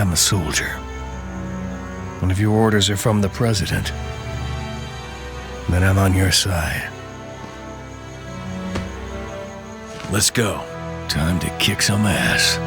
am a soldier. And if your orders are from the President, then I'm on your side. Let's go. Time to kick some ass.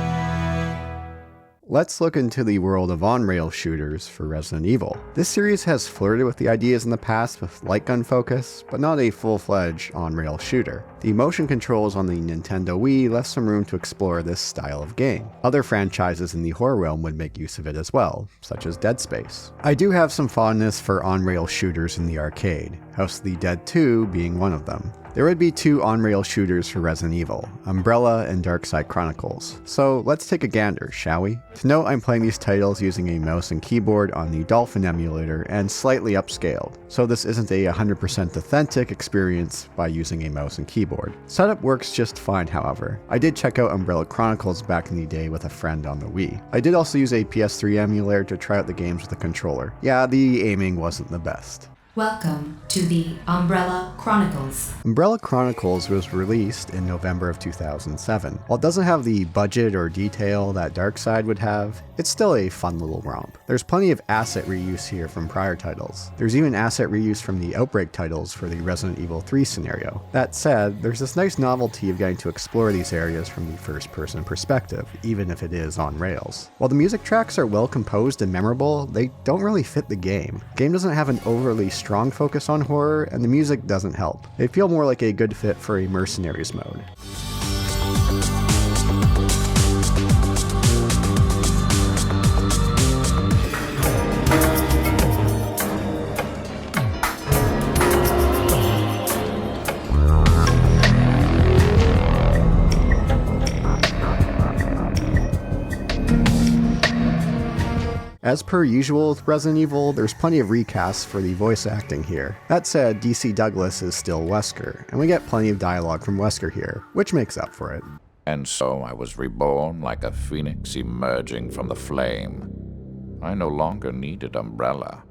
Let's look into the world of on-rail shooters for Resident Evil. This series has flirted with the ideas in the past with light gun focus, but not a full-fledged on-rail shooter. The motion controls on the Nintendo Wii left some room to explore this style of game. Other franchises in the horror realm would make use of it as well, such as Dead Space. I do have some fondness for on-rail shooters in the arcade, House of the Dead 2 being one of them. There would be 2 on-rail shooters for Resident Evil, Umbrella and Darkside Chronicles. So let's take a gander, shall we? To note, I'm playing these titles using a mouse and keyboard on the Dolphin emulator and slightly upscaled, so this isn't a 100% authentic experience by using a mouse and keyboard. Setup works just fine, however. I did check out Umbrella Chronicles back in the day with a friend on the Wii. I did also use a PS3 emulator to try out the games with a controller. Yeah, the aiming wasn't the best. Welcome to the Umbrella Chronicles. Umbrella Chronicles was released in November of 2007. While it doesn't have the budget or detail that Darkside would have, it's still a fun little romp. There's plenty of asset reuse here from prior titles. There's even asset reuse from the Outbreak titles for the Resident Evil 3 scenario. That said, there's this nice novelty of getting to explore these areas from the first-person perspective, even if it is on rails. While the music tracks are well composed and memorable, they don't really fit the game. The game doesn't have an overly strong focus on horror, and the music doesn't help. They feel more like a good fit for a Mercenaries mode. As per usual with Resident Evil, there's plenty of recasts for the voice acting here. That said, DC Douglas is still Wesker, and we get plenty of dialogue from Wesker here, which makes up for it. And so I was reborn like a phoenix emerging from the flame. I no longer needed Umbrella.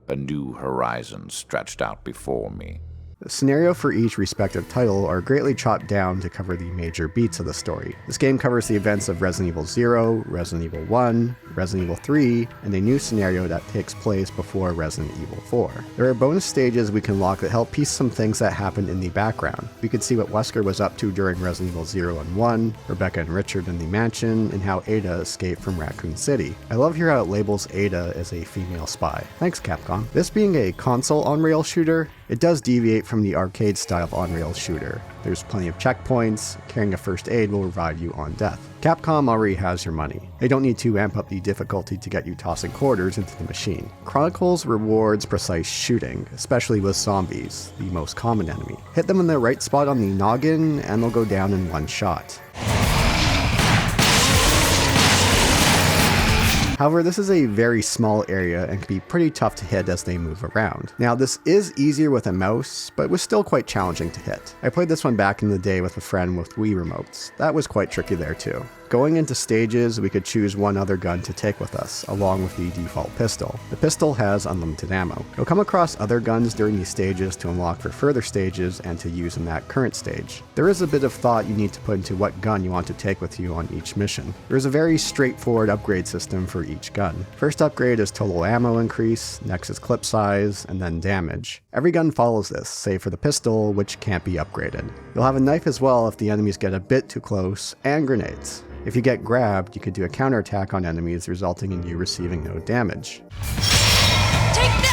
A new horizon stretched out before me. The scenario for each respective title are greatly chopped down to cover the major beats of the story. This game covers the events of Resident Evil 0, Resident Evil 1, Resident Evil 3, and a new scenario that takes place before Resident Evil 4. There are bonus stages we can lock that help piece some things that happened in the background. We can see what Wesker was up to during Resident Evil 0 and 1, Rebecca and Richard in the mansion, and how Ada escaped from Raccoon City. I love here how it labels Ada as a female spy. Thanks, Capcom. This being a console on-rail shooter, it does deviate from the arcade style on-rail shooter. There's plenty of checkpoints, carrying a first aid will revive you on death. Capcom already has your money. They don't need to amp up the difficulty to get you tossing quarters into the machine. Chronicles rewards precise shooting, especially with zombies, the most common enemy. Hit them in the right spot on the noggin and they'll go down in one shot. However, this is a very small area and can be pretty tough to hit as they move around. Now, this is easier with a mouse, but was still quite challenging to hit. I played this one back in the day with a friend with Wii remotes. That was quite tricky there too. Going into stages, we could choose one other gun to take with us, along with the default pistol. The pistol has unlimited ammo. You'll come across other guns during these stages to unlock for further stages and to use in that current stage. There is a bit of thought you need to put into what gun you want to take with you on each mission. There is a very straightforward upgrade system for each gun. First upgrade is total ammo increase, next is clip size, and then damage. Every gun follows this, save for the pistol, which can't be upgraded. You'll have a knife as well if the enemies get a bit too close, and grenades. If you get grabbed, you could do a counterattack on enemies, resulting in you receiving no damage. Take that!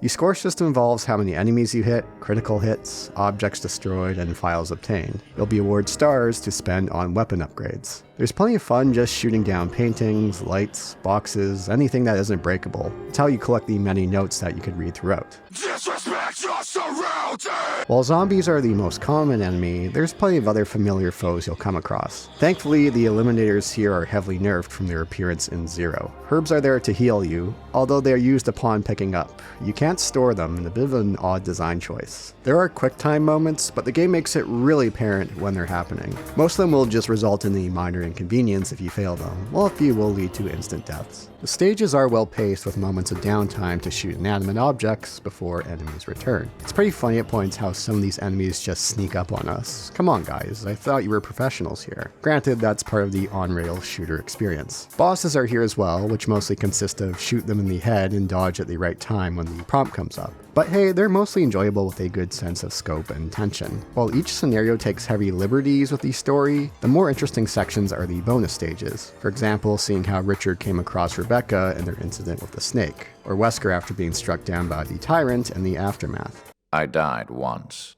The score system involves how many enemies you hit, critical hits, objects destroyed, and files obtained. You'll be awarded stars to spend on weapon upgrades. There's plenty of fun just shooting down paintings, lights, boxes, anything that isn't breakable. It's how you collect the many notes that you could read throughout. Disrespect your surroundings! While zombies are the most common enemy, there's plenty of other familiar foes you'll come across. Thankfully, the eliminators here are heavily nerfed from their appearance in 0. Herbs are there to heal you, although they are used upon picking up. You can't store them, in a bit of an odd design choice. There are quick time moments, but the game makes it really apparent when they're happening. Most of them will just result in the minor inconvenience if you fail them, while a few will lead to instant deaths. The stages are well paced with moments of downtime to shoot inanimate objects before enemies return. turn. It's pretty funny at points how some of these enemies just sneak up on us. Come on guys, I thought you were professionals here. Granted, that's part of the on-rail shooter experience. Bosses are here as well, which mostly consist of shoot them in the head and dodge at the right time when the prompt comes up. But hey, they're mostly enjoyable with a good sense of scope and tension. While each scenario takes heavy liberties with the story, the more interesting sections are the bonus stages. For example, seeing how Richard came across Rebecca and their incident with the snake, or Wesker after being struck down by the tyrant and the aftermath. I died once.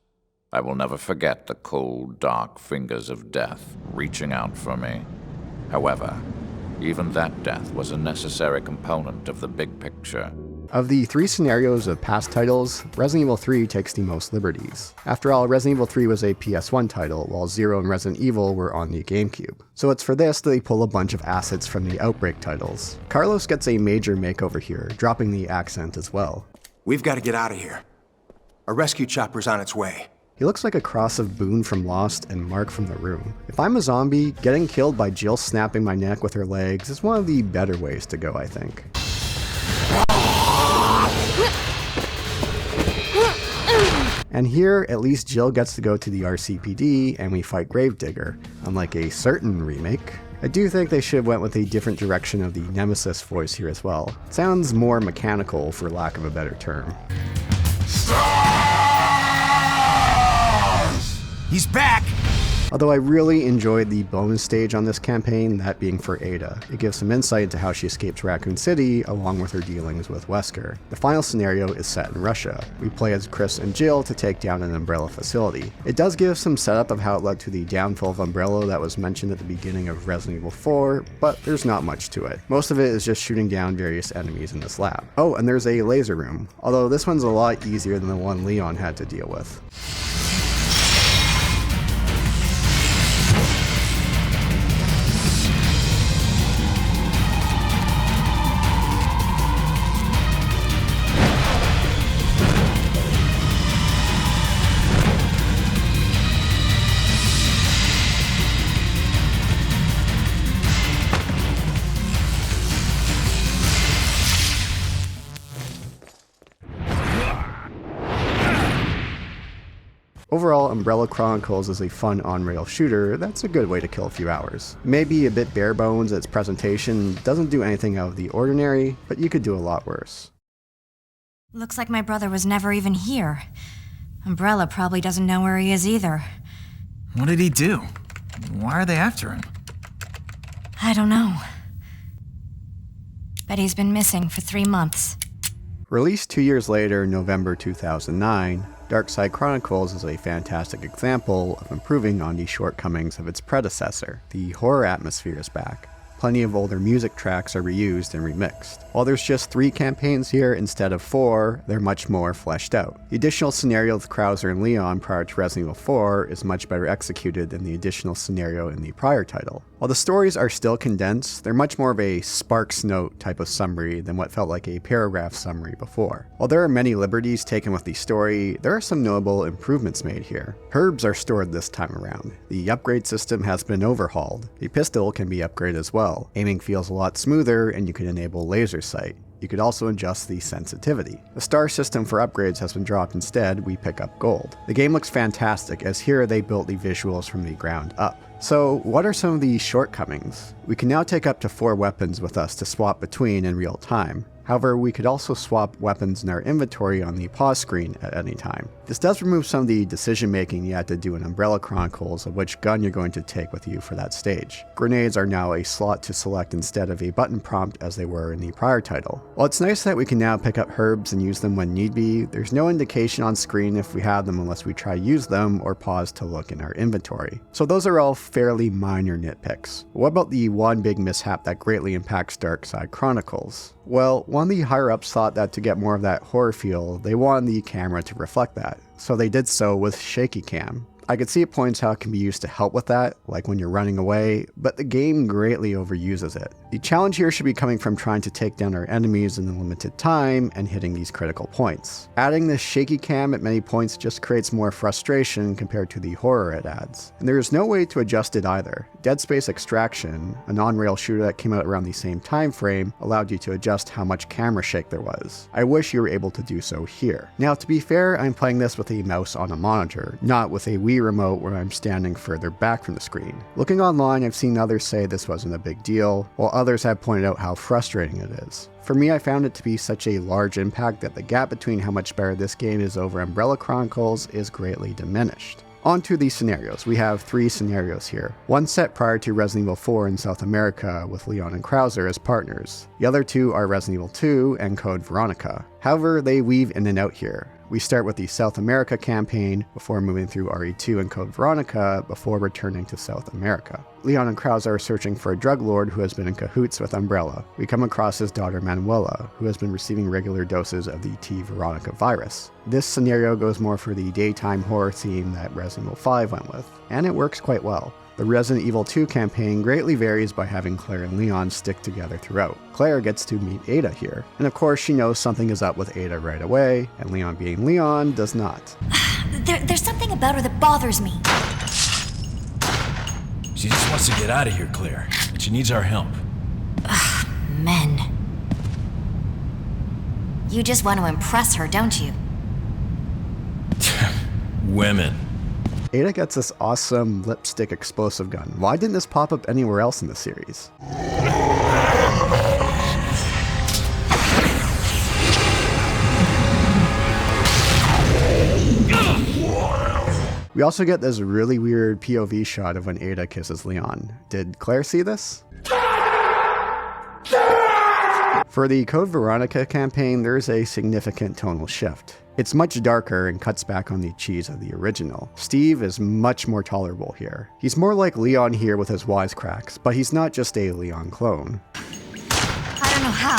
I will never forget the cold, dark fingers of death reaching out for me. However, even that death was a necessary component of the big picture. Of the 3 scenarios of past titles, Resident Evil 3 takes the most liberties. After all, Resident Evil 3 was a PS1 title, while 0 and Resident Evil were on the GameCube. So it's for this that they pull a bunch of assets from the Outbreak titles. Carlos gets a major makeover here, dropping the accent as well. We've got to get out of here. A rescue chopper's on its way. He looks like a cross of Boone from Lost and Mark from The Room. If I'm a zombie, getting killed by Jill snapping my neck with her legs is one of the better ways to go, I think. And here, at least Jill gets to go to the RCPD and we fight Gravedigger, unlike a certain remake. I do think they should have went with a different direction of the Nemesis voice here as well. It sounds more mechanical, for lack of a better term. He's back! Although I really enjoyed the bonus stage on this campaign, that being for Ada. It gives some insight into how she escaped Raccoon City, along with her dealings with Wesker. The final scenario is set in Russia. We play as Chris and Jill to take down an Umbrella facility. It does give some setup of how it led to the downfall of Umbrella that was mentioned at the beginning of Resident Evil 4, but there's not much to it. Most of it is just shooting down various enemies in this lab. Oh, and there's a laser room, although this one's a lot easier than the one Leon had to deal with. Overall, Umbrella Chronicles is a fun on-rail shooter that's a good way to kill a few hours. It may be a bit bare bones, its presentation doesn't do anything out of the ordinary, but you could do a lot worse. Looks like my brother was never even here. Umbrella probably doesn't know where he is either. What did he do? Why are they after him? I don't know. But he's been missing for 3 months. Released 2 years later, November 2009, Darkside Chronicles is a fantastic example of improving on the shortcomings of its predecessor. The horror atmosphere is back. Plenty of older music tracks are reused and remixed. While there's just 3 campaigns here instead of 4, they're much more fleshed out. The additional scenario with Krauser and Leon prior to Resident Evil 4 is much better executed than the additional scenario in the prior title. While the stories are still condensed, they're much more of a Sparks Note type of summary than what felt like a paragraph summary before. While there are many liberties taken with the story, there are some notable improvements made here. Herbs are stored this time around. The upgrade system has been overhauled. The pistol can be upgraded as well. Aiming feels a lot smoother and you can enable laser sight. You could also adjust the sensitivity. The star system for upgrades has been dropped. Instead, we pick up gold. The game looks fantastic, as here they built the visuals from the ground up. So, what are some of the shortcomings? We can now take up to 4 weapons with us to swap between in real time. However, we could also swap weapons in our inventory on the pause screen at any time. This does remove some of the decision making you had to do in Umbrella Chronicles of which gun you're going to take with you for that stage. Grenades are now a slot to select instead of a button prompt as they were in the prior title. While it's nice that we can now pick up herbs and use them when need be, there's no indication on screen if we have them unless we try to use them or pause to look in our inventory. So those are all fairly minor nitpicks. What about the one big mishap that greatly impacts Darkside Chronicles? Well, one of the higher-ups thought that to get more of that horror feel, they wanted the camera to reflect that. So they did so with shaky cam. I could see at points how it can be used to help with that, like when you're running away, but the game greatly overuses it. The challenge here should be coming from trying to take down our enemies in a limited time and hitting these critical points. Adding this shaky cam at many points just creates more frustration compared to the horror it adds. And there is no way to adjust it either. Dead Space Extraction, a non-rail shooter that came out around the same time frame, allowed you to adjust how much camera shake there was. I wish you were able to do so here. Now, to be fair, I'm playing this with a mouse on a monitor, not with a Wii remote where I'm standing further back from the screen. Looking online, I've seen others say this wasn't a big deal, while others have pointed out how frustrating it is. For me, I found it to be such a large impact that the gap between how much better this game is over Umbrella Chronicles is greatly diminished. On to the scenarios. We have 3 scenarios here. One set prior to Resident Evil 4 in South America with Leon and Krauser as partners. The other 2 are Resident Evil 2 and Code Veronica. However, they weave in and out here. We start with the South America campaign before moving through RE2 and Code Veronica before returning to South America. Leon and Krauser are searching for a drug lord who has been in cahoots with Umbrella. We come across his daughter Manuela, who has been receiving regular doses of the T. Veronica virus. This scenario goes more for the daytime horror theme that Resident Evil 5 went with, and it works quite well. The Resident Evil 2 campaign greatly varies by having Claire and Leon stick together throughout. Claire gets to meet Ada here, and of course she knows something is up with Ada right away, and Leon being Leon does not. There's something about her that bothers me. She just wants to get out of here, Claire, and she needs our help. Men. You just want to impress her, don't you? Women. Ada gets this awesome lipstick explosive gun. Why didn't this pop up anywhere else in the series? We also get this really weird POV shot of when Ada kisses Leon. Did Claire see this? For the Code Veronica campaign, there's a significant tonal shift. It's much darker and cuts back on the cheese of the original. Steve is much more tolerable here. He's more like Leon here with his wisecracks, but he's not just a Leon clone. I don't know how,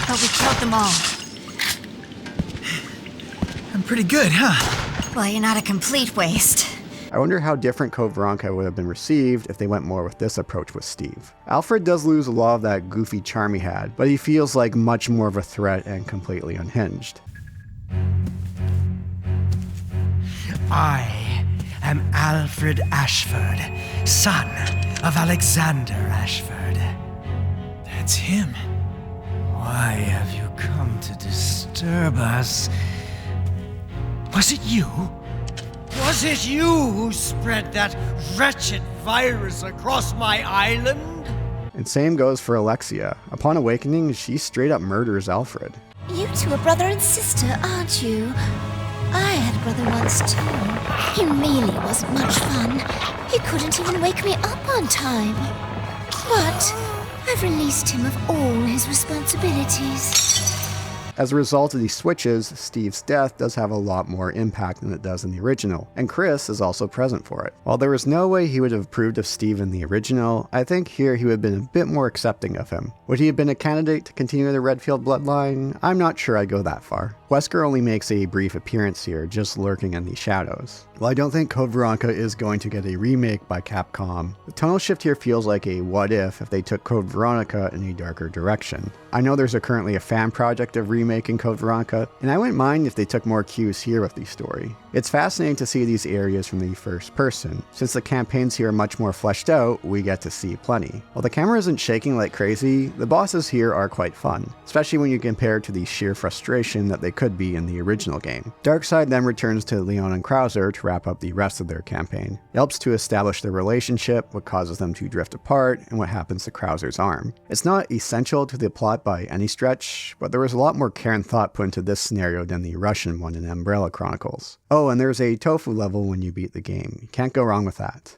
but we killed them all. I'm pretty good, huh? Well, you're not a complete waste. I wonder how different Code Veronica would have been received if they went more with this approach with Steve. Alfred does lose a lot of that goofy charm he had, but he feels like much more of a threat and completely unhinged. I am Alfred Ashford, son of Alexander Ashford. That's him. Why have you come to disturb us? Was it you? Was it you who spread that wretched virus across my island? And same goes for Alexia. Upon awakening, she straight up murders Alfred. You two are brother and sister, aren't you? I had a brother once too. He really wasn't much fun. He couldn't even wake me up on time. But I've released him of all his responsibilities. As a result of these switches, Steve's death does have a lot more impact than it does in the original, and Chris is also present for it. While there was no way he would have approved of Steve in the original, I think here he would have been a bit more accepting of him. Would he have been a candidate to continue the Redfield bloodline? I'm not sure I'd go that far. Wesker only makes a brief appearance here, just lurking in the shadows. While I don't think Code Veronica is going to get a remake by Capcom, the tonal shift here feels like a what if they took Code Veronica in a darker direction. I know there's currently a fan project of remaking Code Veronica, and I wouldn't mind if they took more cues here with the story. It's fascinating to see these areas from the first person. Since the campaigns here are much more fleshed out, we get to see plenty. While the camera isn't shaking like crazy, the bosses here are quite fun, especially when you compare to the sheer frustration that they could be in the original game. Darkside then returns to Leon and Krauser to wrap up the rest of their campaign. It helps to establish their relationship, what causes them to drift apart, and what happens to Krauser's arm. It's not essential to the plot by any stretch, but there was a lot more care and thought put into this scenario than the Russian one in Umbrella Chronicles. Oh, and there's a tofu level when you beat the game. You can't go wrong with that.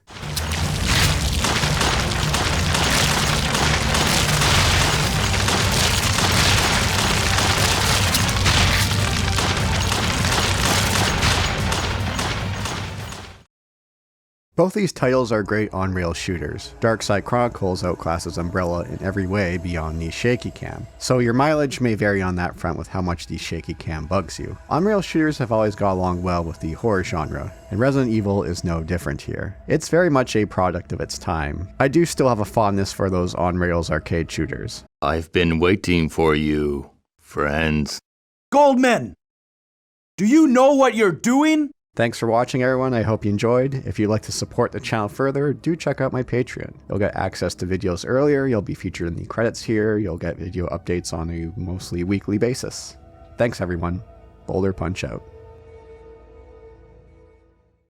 Both these titles are great on-rail shooters. Darkside Chronicles outclasses Umbrella in every way beyond the shaky cam, so your mileage may vary on that front with how much the shaky cam bugs you. On-rail shooters have always got along well with the horror genre, and Resident Evil is no different here. It's very much a product of its time. I do still have a fondness for those on-rails arcade shooters. I've been waiting for you, friends. Goldman! Do you know what you're doing? Thanks for watching, everyone. I hope you enjoyed. If you'd like to support the channel further, do check out my Patreon. You'll get access to videos earlier, you'll be featured in the credits here, you'll get video updates on a mostly weekly basis. Thanks, everyone. Boulder Punch out.